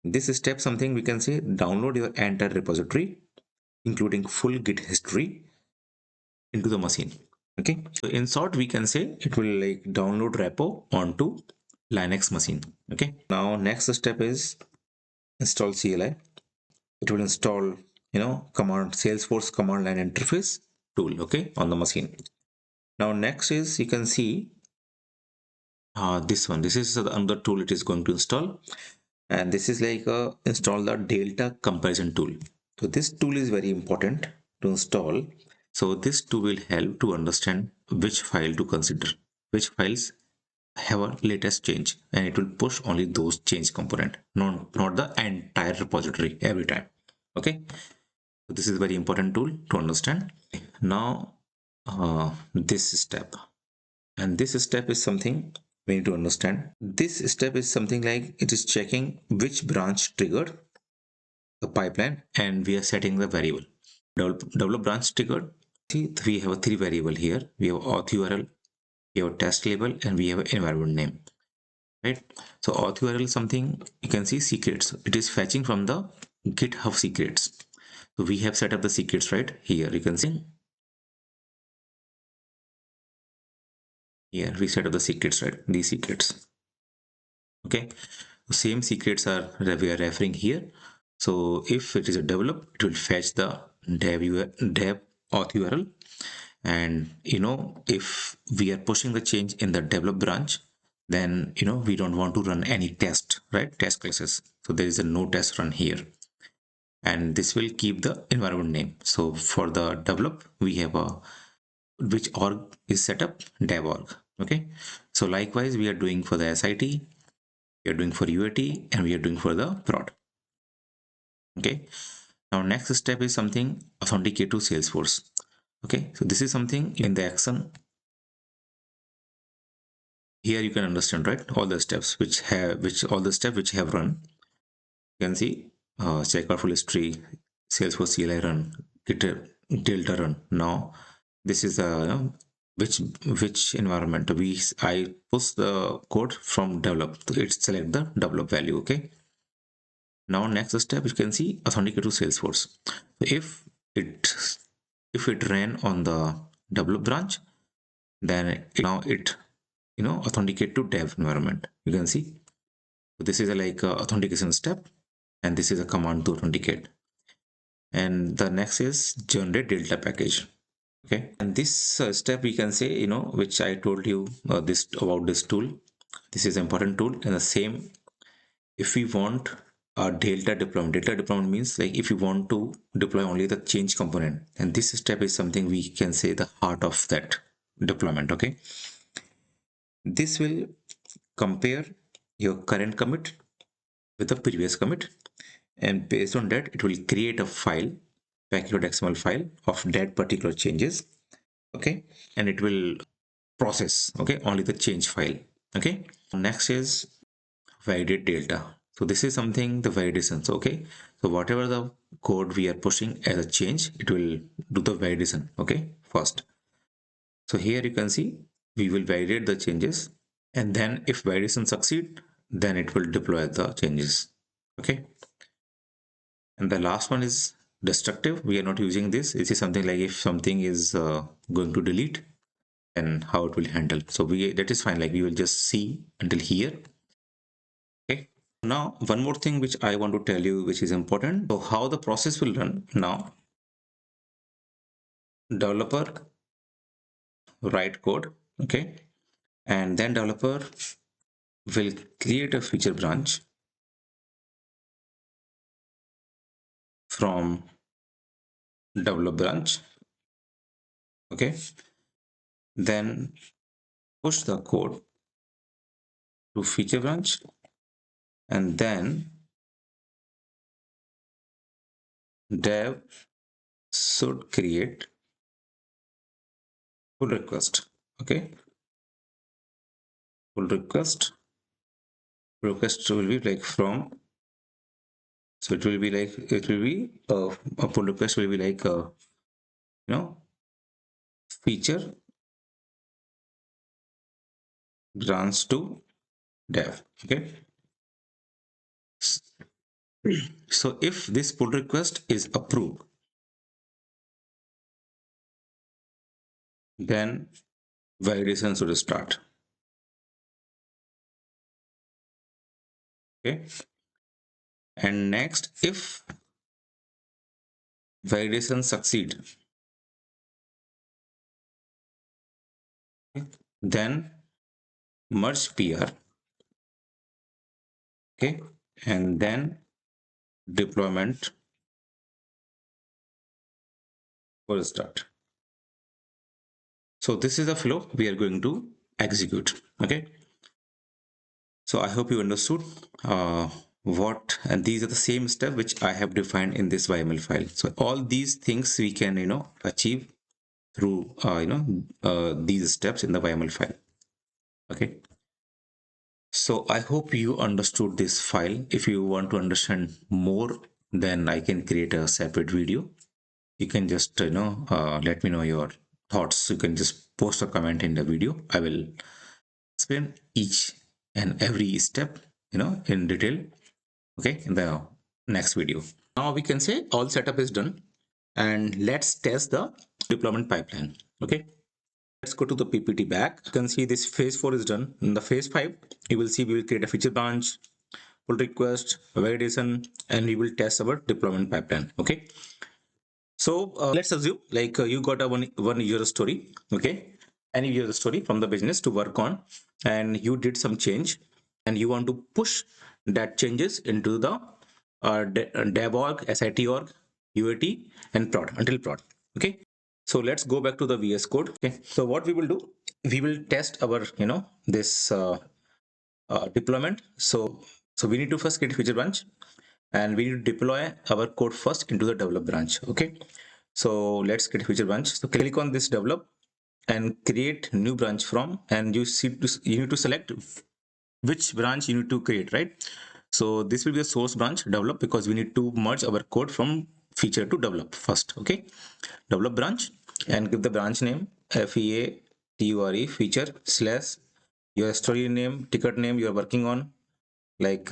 Speaker 1: This step something we can say download your entire repository, including full Git history into the machine. Okay, so in short, we can say it will like download repo onto Linux machine. Okay, now next step is install CLI. It will install, command Salesforce command line interface tool, okay, on the machine. Now next is you can see this one. This is another tool it is going to install, and this is like install the delta comparison tool. So this tool is very important to install. So this tool will help to understand which file to consider, which files have a latest change, and it will push only those change component, not the entire repository every time. Okay, so this is a very important tool to understand. Now this step, and this step is something we need to understand. This step is something like it is checking which branch triggered the pipeline, and we are setting the variable. Develop branch triggered. See, we have a three variable here. We have auth URL, we have a test label, and we have an environment name. Right? So auth URL is something you can see secrets. It is fetching from the GitHub Secrets. So we have set up the secrets right here. You can see here we set up the secrets, right? These secrets. Okay, same secrets are we are referring here. So if it is a develop, it will fetch the dev auth URL, and if we are pushing the change in the develop branch, then we don't want to run any test, right? Test classes. So there is a no test run here, and this will keep the environment name. So for the develop, we have a which org is set up, dev org. Okay, so likewise we are doing for the SIT, we are doing for UAT, and we are doing for the prod. Okay, now next step is something authenticate to Salesforce. Okay, so this is something in the action. Here you can understand, right, all the steps which have run. You can see check out full history, Salesforce CLI run, Git Delta run. Now this is which environment I push the code from develop. It select the develop value. Okay, now next step you can see authenticate to Salesforce. If it ran on the develop branch, then now it authenticate to dev environment. You can see, so this is a like a authentication step, and this is a command to authenticate. And the next is generate delta package. Okay, and this step we can say, which I told you this about this tool. This is an important tool. And the same, if we want a delta deployment means like if you want to deploy only the change component, and this step is something we can say the heart of that deployment. Okay, this will compare your current commit with the previous commit, and based on that it will create a file, package.xml file of that particular changes. Okay, and it will process, okay, only the change file. Okay, next is validate delta. So this is something the validations. Okay, so whatever the code we are pushing as a change, it will do the validation. Okay, first. So here you can see we will validate the changes, and then if validation succeed, then it will deploy the changes. Okay, and the last one is destructive. We are not using this. This is something like if something is going to delete, and how it will handle. So that is fine, like we will just see until here. Okay, now one more thing which I want to tell you, which is important. So how the process will run now. Developer write code, okay, and then developer will create a feature branch from develop branch. Okay, then push the code to feature branch, and then dev should create pull request. Okay, pull request will be like from, so it will be like a pull request will be like a feature grants to dev. Okay, So if this pull request is approved, then validation should start. Okay. And next, if validation succeed, then merge PR. Okay. And then deployment will start. So this is the flow we are going to execute. Okay. So I hope you understood what, and these are the same steps which I have defined in this YAML file. So all these things we can, achieve through, these steps in the YAML file. Okay. So I hope you understood this file. If you want to understand more, then I can create a separate video. You can just, let me know your thoughts. You can just post a comment in the video. I will explain each and every step, in detail. Okay, in the next video. Now we can say all setup is done, and let's test the deployment pipeline. Okay, let's go to the PPT back. You can see this phase 4 is done. In the phase 5, you will see we will create a feature branch, pull request, validation, and we will test our deployment pipeline. Okay, so let's assume like you got a one user story. Okay, any user story from the business to work on, and you did some change, and you want to push that changes into the dev org, SIT org, UAT, and prod until prod. Okay, so let's go back to the VS code. Okay, so what we will do, we will test our this deployment. So we need to first create a feature branch, and we need to deploy our code first into the develop branch. Okay, so let's create a feature branch. So click on this develop and create new branch from, and you need to select which branch you need to create, right? So this will be a source branch develop, because we need to merge our code from feature to develop first. Okay, develop branch, and give the branch name FEATURE feature slash your story name, ticket name you are working on, like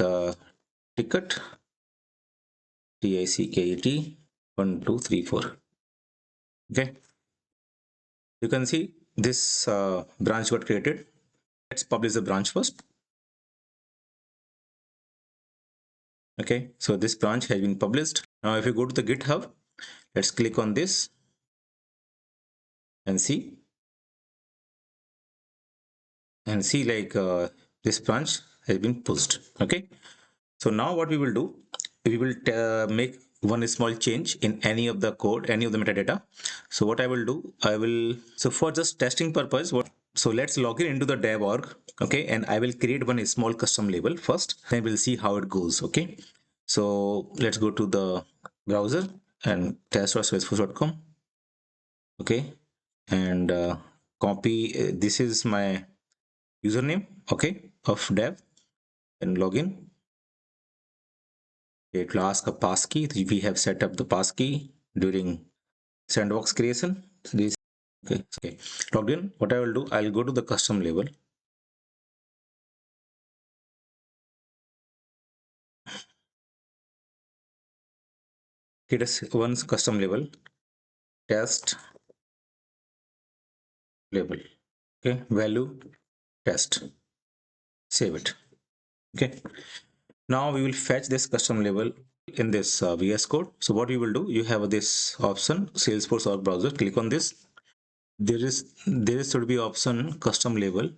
Speaker 1: ticket TICKET 1234. Okay, you can see this branch got created. Let's publish the branch first. Okay, so this branch has been published. Now if you go to the GitHub, let's click on this and see like this branch has been pushed. Okay, so now what we will do, we will make one small change in any of the code, any of the metadata. So what I will do, so for just testing purpose, so let's log in into the dev org. Okay, and I will create one small custom label first, then we'll see how it goes. Okay, so let's go to the browser and test.salesforce.com. Okay, and copy, this is my username, okay, of dev, and login. It will ask a passkey. We have set up the passkey during sandbox creation. So this, okay, logged in. What I will do, I'll go to the custom label. It is one custom label, test label. Okay, value test. Save it. Okay. Now we will fetch this custom label in this VS code. So what we will do, you have this option Salesforce or browser. Click on this. There should be option custom label.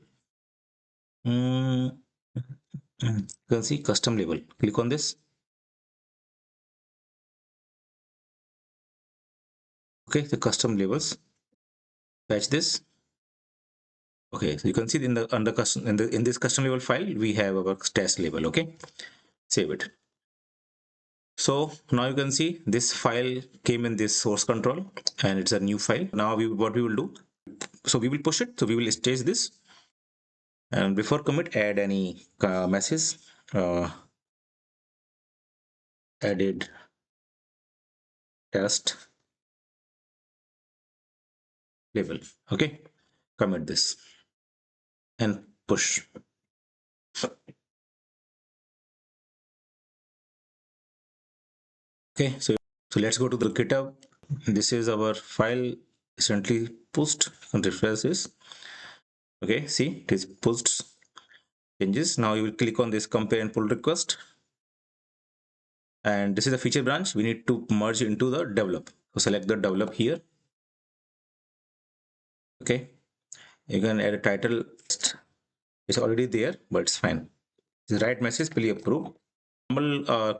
Speaker 1: You can see custom label. Click on this. Okay, the custom labels. Fetch this. Okay, so you can see in the under custom in this custom label file we have our test label. Okay, save it. So now you can see this file came in this source control, and it's a new file. Now what we will do, so we will push it. So we will stage this, and before commit, add any message. Added test label. Okay, commit this and push. Okay, so let's go to the GitHub. This is our file recently pushed and refresh this. Okay, see it is pushed changes. Now you will click on this compare and pull request, and this is a feature branch we need to merge into the develop. So select the develop here. Okay, you can add a title. It's already there, but it's fine. The right message, please approve. Normal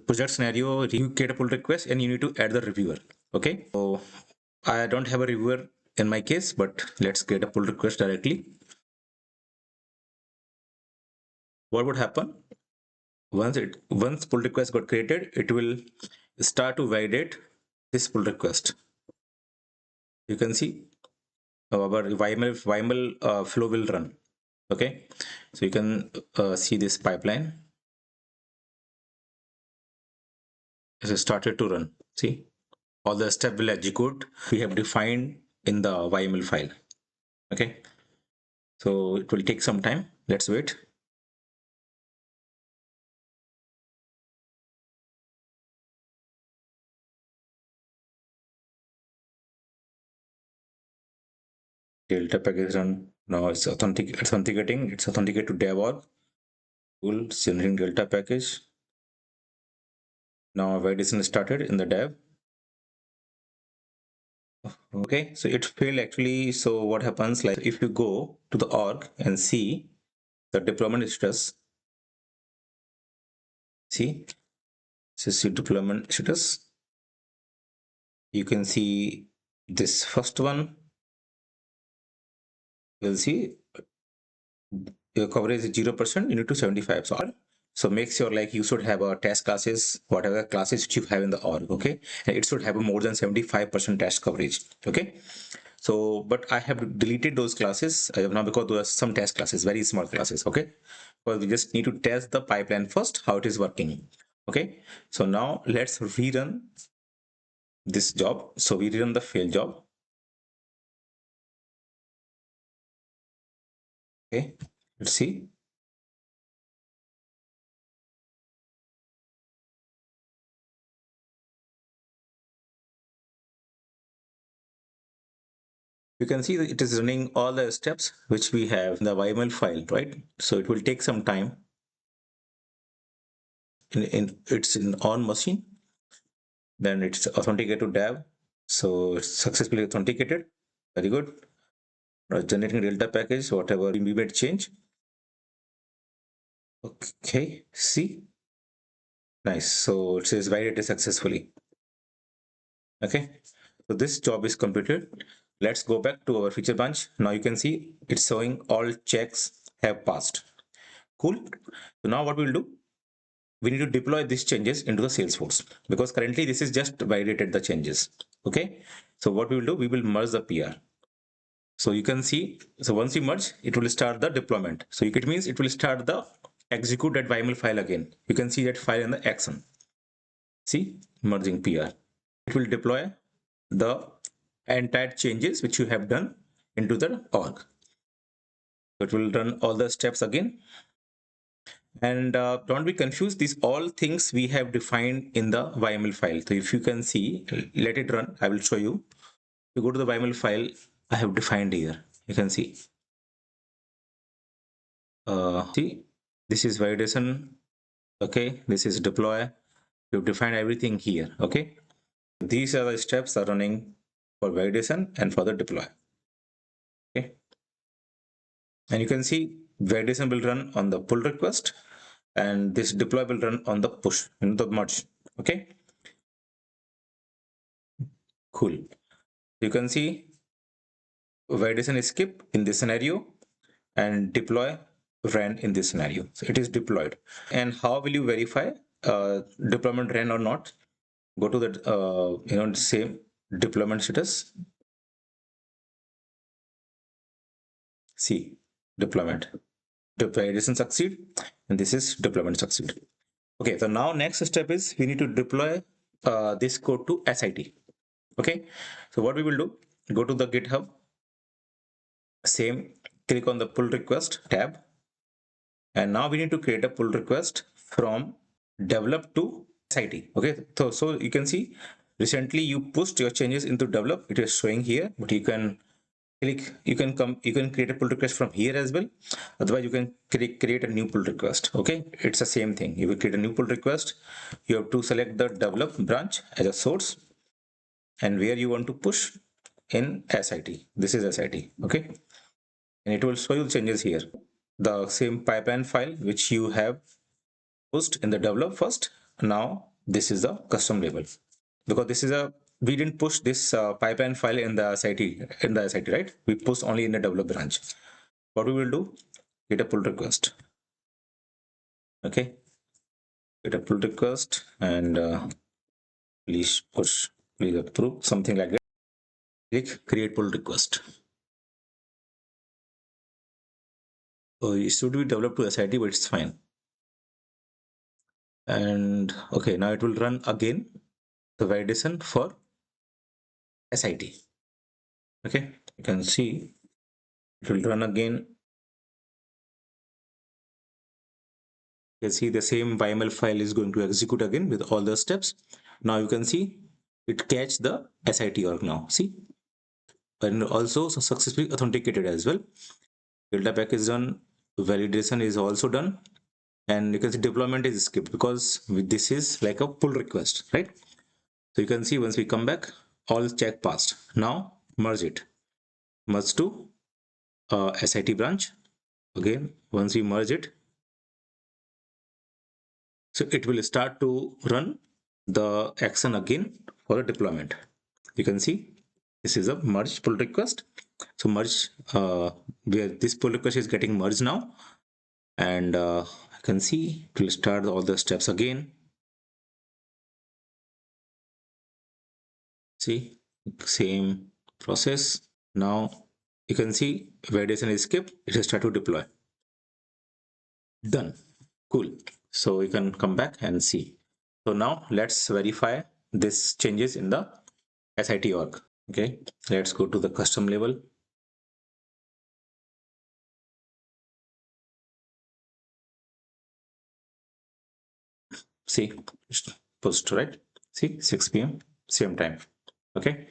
Speaker 1: project scenario, you get a pull request and you need to add the reviewer. Okay, so I don't have a reviewer in my case, but let's get a pull request directly. What would happen once pull request got created, it will start to validate this pull request. You can see our YAML flow will run. Okay, so you can see this pipeline. It has started to run. See, all the steps will execute we have defined in the YAML file. Okay, so it will take some time. Let's wait. Delta package run. Now it's authenticating. It's authenticate to dev org. Cool. Generating delta package. Now validation started in the dev. Okay, so it failed actually. So what happens, like if you go to the org and see the deployment status, see CC deployment status, you can see this first one. You'll see your coverage is 0%, you need to 75. So make sure like you should have a test classes, whatever classes you have in the org. Okay, and it should have a more than 75% test coverage. Okay, so but I have deleted those classes now because there are some test classes, very small classes. Okay, because we just need to test the pipeline first, how it is working. Okay, so now let's rerun this job. So we rerun the fail job. Okay, let's see. You can see that it is running all the steps which we have in the YAML file, right? So it will take some time. It's in on machine, then it's authenticated to dev. So it's successfully authenticated. Very good. Now generating delta package, whatever we made change. Okay, see, nice. So it says validated successfully. Okay, so this job is completed. Let's go back to our feature branch. Now you can see it's showing all checks have passed. Cool. So now what we'll do, we need to deploy these changes into the Salesforce because currently this is just validated the changes. Okay, so what we will do, we will merge the PR. So you can see, so once you merge, it will start the deployment. So it means it will start the execute that YAML file again. You can see that file in the action. See, merging PR. It will deploy the entire changes which you have done into the org. So it will run all the steps again. And don't be confused, these all things we have defined in the YAML file. So if you can see, let it run, I will show you. You go to the YAML file, I have defined here. You can see. See, this is validation. Okay, this is deploy. You've defined everything here. Okay, these are the steps are running for validation and for the deploy. Okay, and you can see validation will run on the pull request and this deploy will run on the push in the merge. Okay, cool. You can see validation is skip in this scenario and deploy ran in this scenario. So it is deployed. And how will you verify deployment ran or not? Go to the same deployment status. See deployment. Validation succeed and this is deployment succeed. Okay, so now next step is we need to deploy this code to SIT. Okay, so what we will do, go to the GitHub, same, click on the pull request tab, and now we need to create a pull request from develop to SIT. Okay, so you can see recently you pushed your changes into develop. It is showing here, but you can click, you can create a pull request from here as well. Otherwise you can create a new pull request. Okay, it's the same thing. You will create a new pull request. You have to select the develop branch as a source and where you want to push in SIT. This is SIT. Okay, and it will show you changes here. The same pipeline file which you have pushed in the develop first. Now this is the custom label, because this is a, we didn't push this pipeline file in the SIT, right? We push only in the develop branch. What we will do, get a pull request. Okay, get a pull request and please push, please approve, something like that. Click create pull request. So it should be developed to SIT, but it's fine. And okay, now it will run again the validation for SIT. Okay, you can see it will run again. You can see the same YAML file is going to execute again with all the steps. Now you can see it catch the SIT org now. See, and also successfully authenticated as well. Delta pack is done, validation is also done, and you can see deployment is skipped because this is like a pull request, right? So you can see once we come back, all check passed. Now merge it, merge to SIT branch. Again, once we merge it, so it will start to run the action again for the deployment. You can see this is a merge pull request. So merge, where this pull request is getting merged now, and you can see it will start all the steps again. See, same process. Now you can see validation is skipped. It has started to deploy. Done. Cool. So you can come back and see. So now let's verify this changes in the SIT org. Okay, let's go to the custom label. See, post, right? See, 6 p.m. same time. Okay,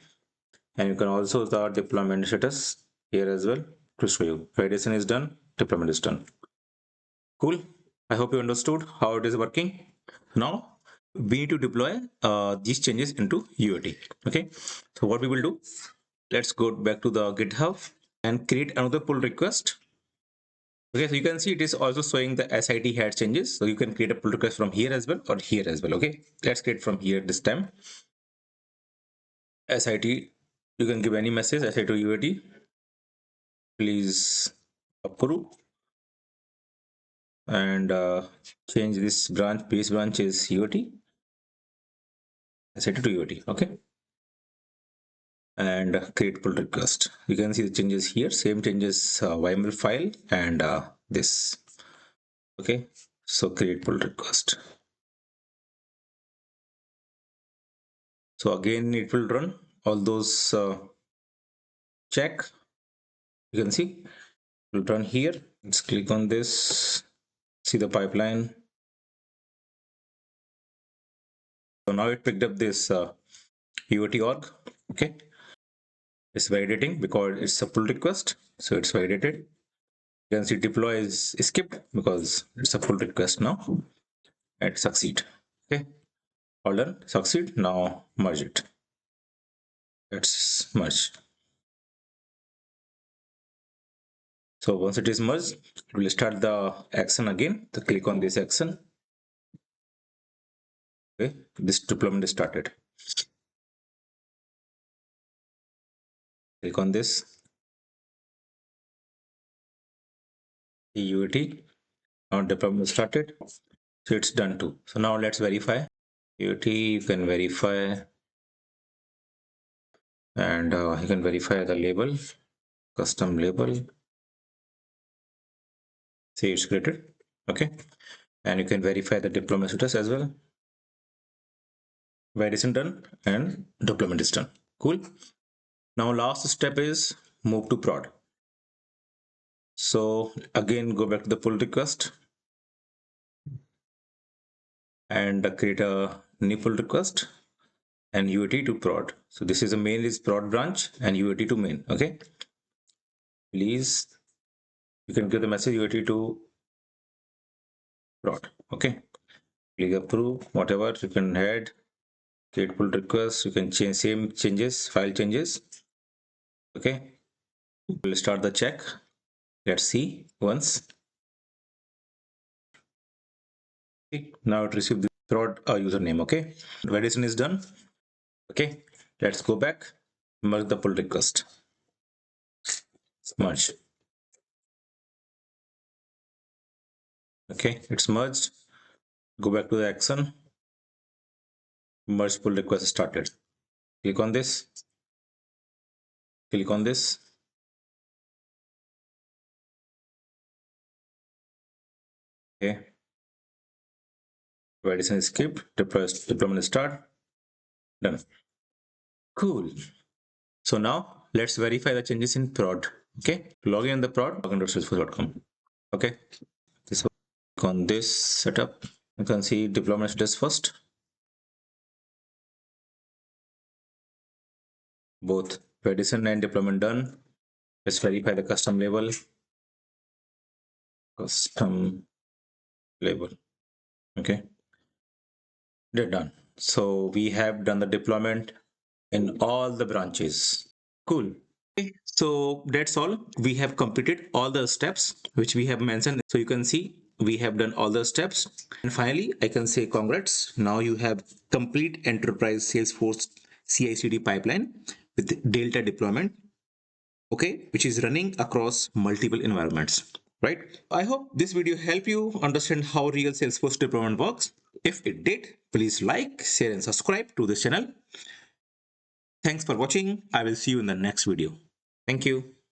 Speaker 1: and you can also the deployment status here as well to show you validation is done, deployment is done. Cool. I hope you understood how it is working. Now we need to deploy these changes into UAT. Okay, so what we will do, let's go back to the GitHub and create another pull request. Okay, so you can see it is also showing the SIT had changes. So you can create a pull request from here as well or here as well. Okay, let's create from here this time. SIT, you can give any message, SIT to UAT. Please approve and change this branch, base branch is UAT. SIT to UAT. Okay, and create pull request. You can see the changes here, same changes, YAML file and this. Okay, so create pull request. So again it will run all those check. You can see it will run here. Let's click on this, see the pipeline. So now it picked up this UAT org. Okay, it's validating because it's a pull request, so it's validated. You can see deploy is skipped because it's a pull request now. And succeed. Okay, all done, succeed. Now merge it. Let's merge. So once it is merged, it will start the action again. So click on this action. Okay, this deployment is started. Click on this UAT. Now deployment started. So it's done too. So now let's verify. UAT, you can verify, and you can verify the label, custom label. See, it's created. Okay, and you can verify the deployment status as well. Validation done and deployment is done. Cool. Now last step is move to prod. So again, go back to the pull request and create a new pull request and UAT to prod. So this is a main is prod branch and UAT to main. Okay. Please, you can give the message UAT to prod. Okay. Click approve, whatever you can add, create pull request, you can change same changes, file changes. Okay. We'll start the check. Let's see once. Okay. Now it received the prod username. Okay. Validation is done. Okay. Let's go back. Merge the pull request. Merge. Okay. It's merged. Go back to the action. Merge pull request started. Click on this. Click on this. Okay. Validation is skipped. Deployment start. Done. Cool. So now let's verify the changes in prod. Okay. Log in the prod. Login.salesforce.com. Okay. This on this setup. You can see deployment status first. Both validation and deployment done. Let's verify the custom label. Custom label. Okay. They're done. So we have done the deployment in all the branches. Cool. Okay, so that's all. We have completed all the steps which we have mentioned. So you can see we have done all the steps. And finally, I can say congrats. Now you have complete enterprise Salesforce CI/CD pipeline with Delta deployment, okay, which is running across multiple environments, right? I hope this video helped you understand how real Salesforce deployment works. If it did, please like, share, and subscribe to this channel. Thanks for watching. I will see you in the next video. Thank you.